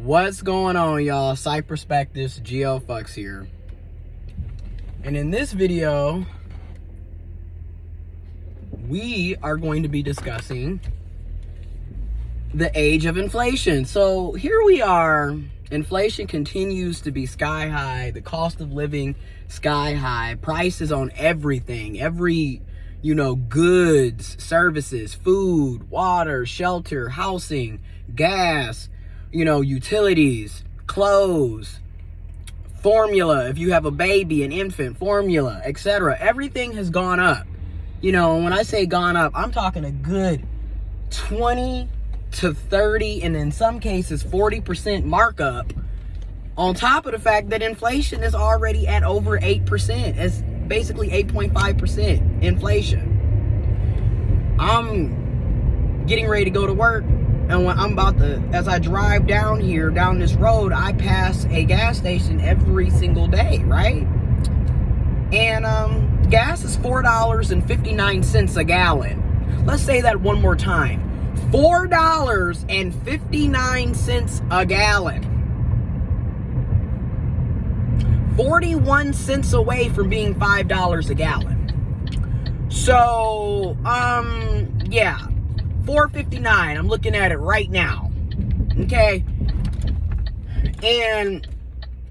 What's going on, y'all? Site Perspectives, GeoFucks here. And in this video, we are going to be discussing the age of inflation. So here we are. Inflation continues to be sky high. The cost of living sky high. Prices on everything. Goods, services, food, water, shelter, housing, gas, utilities, clothes, formula, if you have a baby, an infant, formula, etc. Everything has gone up. And when I say gone up, I'm talking a good 20 to 30, and in some cases 40% markup, on top of the fact that inflation is already at over 8%. It's basically 8.5% inflation. I'm getting ready to go to work, and when as I drive down this road, I pass a gas station every single day, right? And gas is $4.59 a gallon. Let's say that one more time. $4.59 a gallon. 41 cents away from being $5 a gallon. So, yeah. $4.59. I'm looking at it right now. Okay? And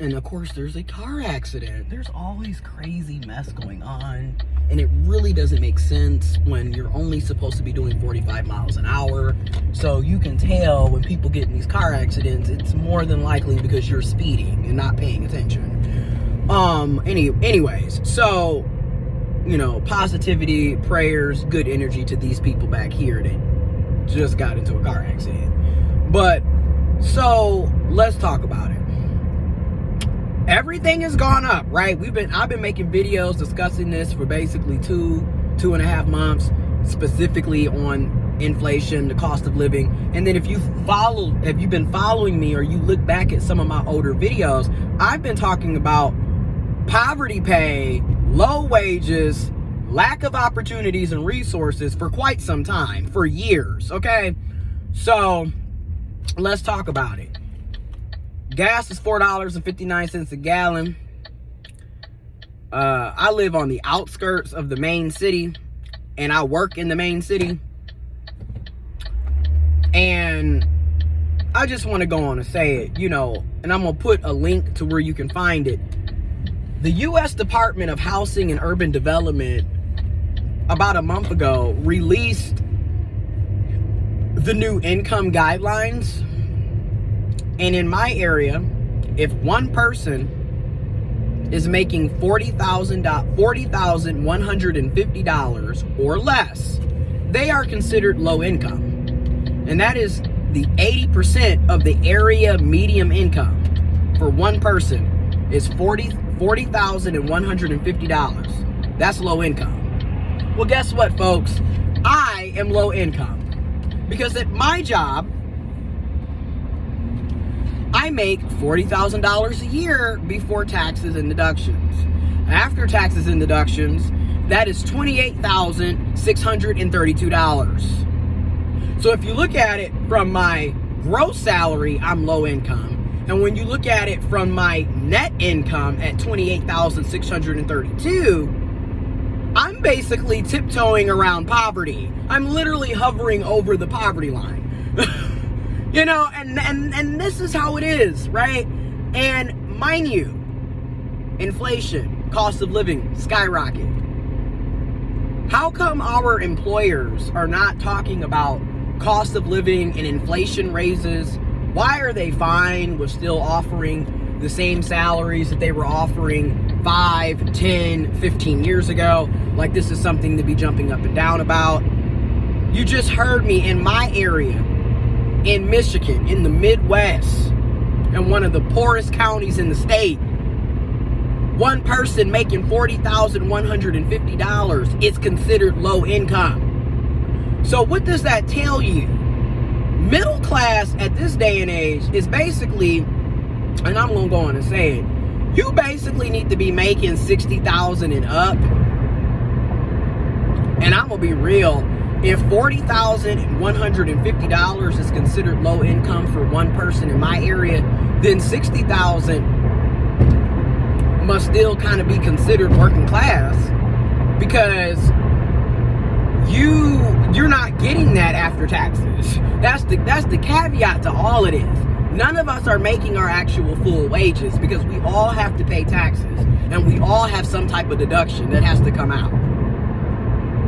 of course, there's a car accident. There's always crazy mess going on. And it really doesn't make sense when you're only supposed to be doing 45 miles an hour. So you can tell when people get in these car accidents, it's more than likely because you're speeding and not paying attention. Anyways, so, positivity, prayers, good energy to these people back here that just got into a car accident. But, so, let's talk about it. Everything has gone up, right? I've been making videos discussing this for basically two and a half months, specifically on inflation, the cost of living. And then if you've been following me, or you look back at some of my older videos, I've been talking about poverty pay, low wages, lack of opportunities and resources for quite some time, for years, okay? So, let's talk about it. Gas is $4.59 a gallon. I live on the outskirts of the main city, and I work in the main city. And I just want to go on and say it, and I'm going to put a link to where you can find it. The U.S. Department of Housing and Urban Development, about a month ago, released the new income guidelines. And in my area, if one person is making $40,150 or less, they are considered low income. And that is the 80% of the area median income for one person is $40,150. That's low income. Well, guess what, folks? I am low income. Because at my job, I make $40,000 a year before taxes and deductions. After taxes and deductions, that is $28,632. So if you look at it from my gross salary, I'm low income. And when you look at it from my net income at $28,632, I'm basically tiptoeing around poverty. I'm literally hovering over the poverty line. And this is how it is, right? And mind you, inflation, cost of living, skyrocket. How come our employers are not talking about cost of living and inflation raises? Why are they fine with still offering the same salaries that they were offering 5, 10, 15 years ago? Like this is something to be jumping up and down about. You just heard me in my area, in Michigan, in the Midwest, in one of the poorest counties in the state. One person making $40,150 is considered low income. So what does that tell you? Middle class at this day and age is basically, and I'm going to go on and say it, you basically need to be making $60,000 and up. And I'm going to be real, If $40,150 is considered low income for one person in my area, then $60,000 must still kind of be considered working class, because you're not getting that after taxes. That's the caveat to all of this. None of us are making our actual full wages, because we all have to pay taxes, and we all have some type of deduction that has to come out.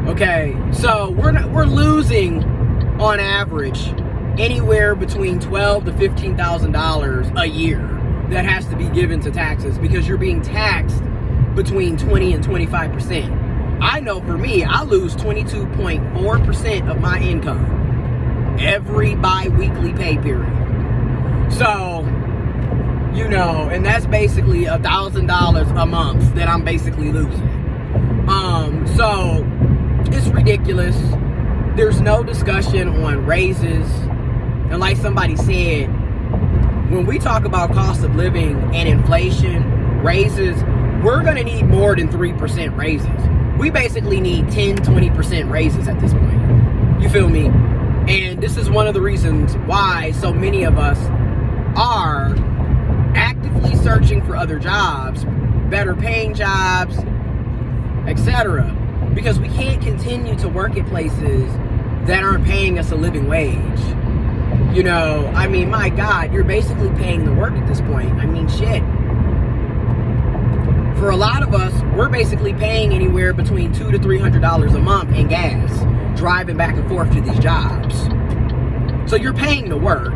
Okay, so we're losing on average anywhere between $12,000 to $15,000 a year that has to be given to taxes, because you're being taxed between 20 and 25%. I know for me, I lose 22.4% of my income every bi-weekly pay period. So, and that's basically $1,000 a month that I'm basically losing. So it's ridiculous. There's no discussion on raises. And like somebody said, when we talk about cost of living and inflation, raises, we're going to need more than 3% raises. We basically need 10, 20% raises at this point. You feel me? And this is one of the reasons why so many of us are actively searching for other jobs, better paying jobs, etc. Because we can't continue to work at places that aren't paying us a living wage. I mean, my God, you're basically paying the work at this point. I mean, shit. For a lot of us, we're basically paying anywhere between $200 to $300 a month in gas, driving back and forth to these jobs. So you're paying the work.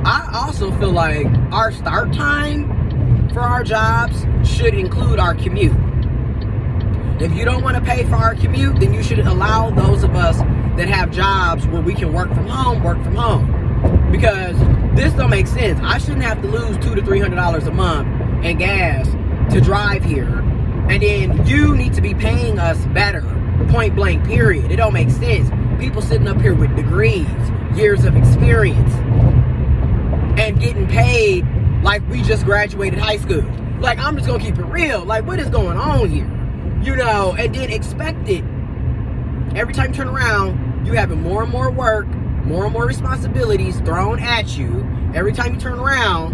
I also feel like our start time for our jobs should include our commute. If you don't want to pay for our commute, then you should allow those of us that have jobs where we can work from home. Because this don't make sense. I shouldn't have to lose $200 to $300 a month in gas to drive here. And then you need to be paying us better, point blank, period. It don't make sense. People sitting up here with degrees, years of experience, and getting paid like we just graduated high school. Like, I'm just gonna keep it real. Like, what is going on here? And then expect it. Every time you turn around, you having more and more work, more and more responsibilities thrown at you. Every time you turn around,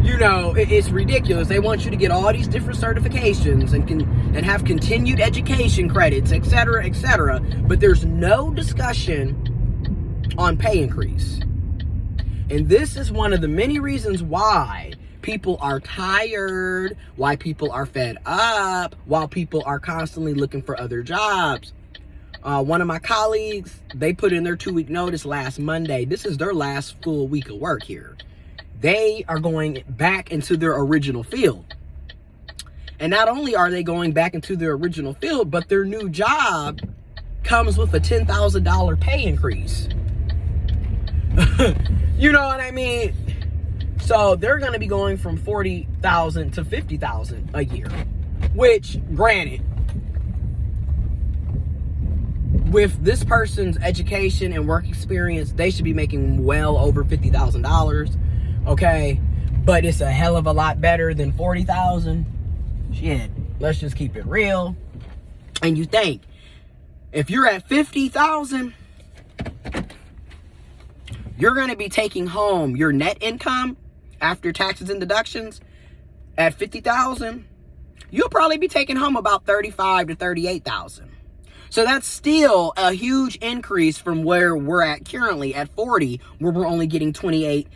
it's ridiculous. They want you to get all these different certifications and have continued education credits, etc., etc. But there's no discussion on pay increase. And this is one of the many reasons why people are tired, why people are fed up, why people are constantly looking for other jobs. One of my colleagues, they put in their 2-week notice last Monday. This is their last full week of work here. They are going back into their original field. And not only are they going back into their original field, but their new job comes with a $10,000 pay increase. You know what I mean? So they're going to be going from $40,000 to $50,000 a year, which, granted, with this person's education and work experience, they should be making well over $50,000. Okay, but it's a hell of a lot better than $40,000. Shit, let's just keep it real. And you think, if you're at $50,000, you're going to be taking home your net income after taxes and deductions at $50,000. You'll probably be taking home about $35,000 to $38,000. So that's still a huge increase from where we're at currently at 40, where we're only getting 28.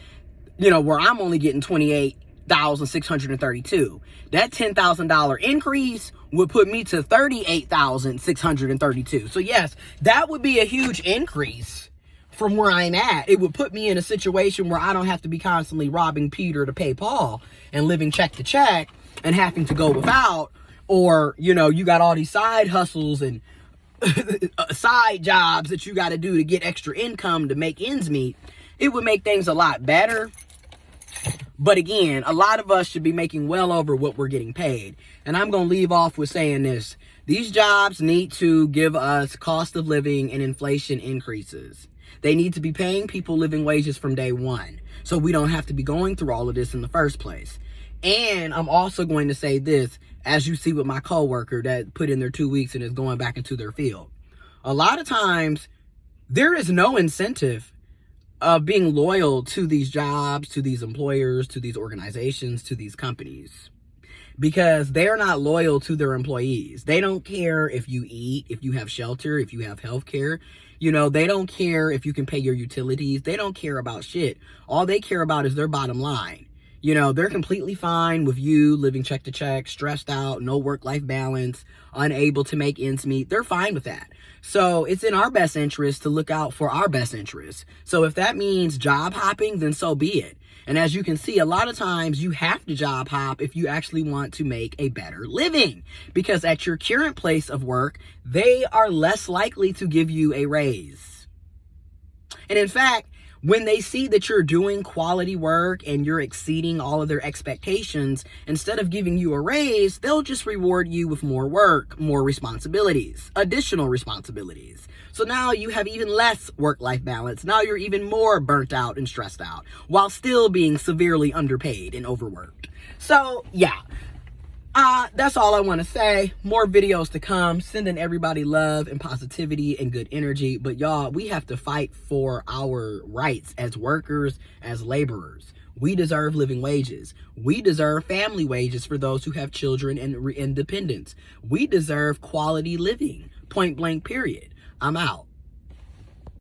Where I'm only getting $28,632. That $10,000 increase would put me to $38,632. So yes, that would be a huge increase from where I'm at. It would put me in a situation where I don't have to be constantly robbing Peter to pay Paul and living check to check and having to go without, or, you got all these side hustles and side jobs that you got to do to get extra income to make ends meet. It would make things a lot better. But again, a lot of us should be making well over what we're getting paid. And I'm going to leave off with saying this. These jobs need to give us cost of living and inflation increases. They need to be paying people living wages from day one, so we don't have to be going through all of this in the first place. And I'm also going to say this, as you see with my coworker that put in their 2 weeks and is going back into their field. A lot of times, there is no incentive of being loyal to these jobs, to these employers, to these organizations, to these companies, because they're not loyal to their employees. They don't care if you eat, if you have shelter, if you have health care. You know, they don't care if you can pay your utilities. They don't care about shit. All they care about is their bottom line. You know, they're completely fine with you living check to check, stressed out, no work-life balance, unable to make ends meet. They're fine with that. So it's in our best interest to look out for our best interests. So if that means job hopping, then so be it. And as you can see, a lot of times you have to job hop if you actually want to make a better living. Because at your current place of work, they are less likely to give you a raise. And in fact, when they see that you're doing quality work and you're exceeding all of their expectations, instead of giving you a raise, they'll just reward you with more work, more responsibilities, additional responsibilities. So now you have even less work-life balance. Now you're even more burnt out and stressed out while still being severely underpaid and overworked. So yeah. That's all I want to say. More videos to come. Sending everybody love and positivity and good energy. But y'all, we have to fight for our rights as workers, as laborers. We deserve living wages. We deserve family wages for those who have children and independence. We deserve quality living. Point blank, period. I'm out.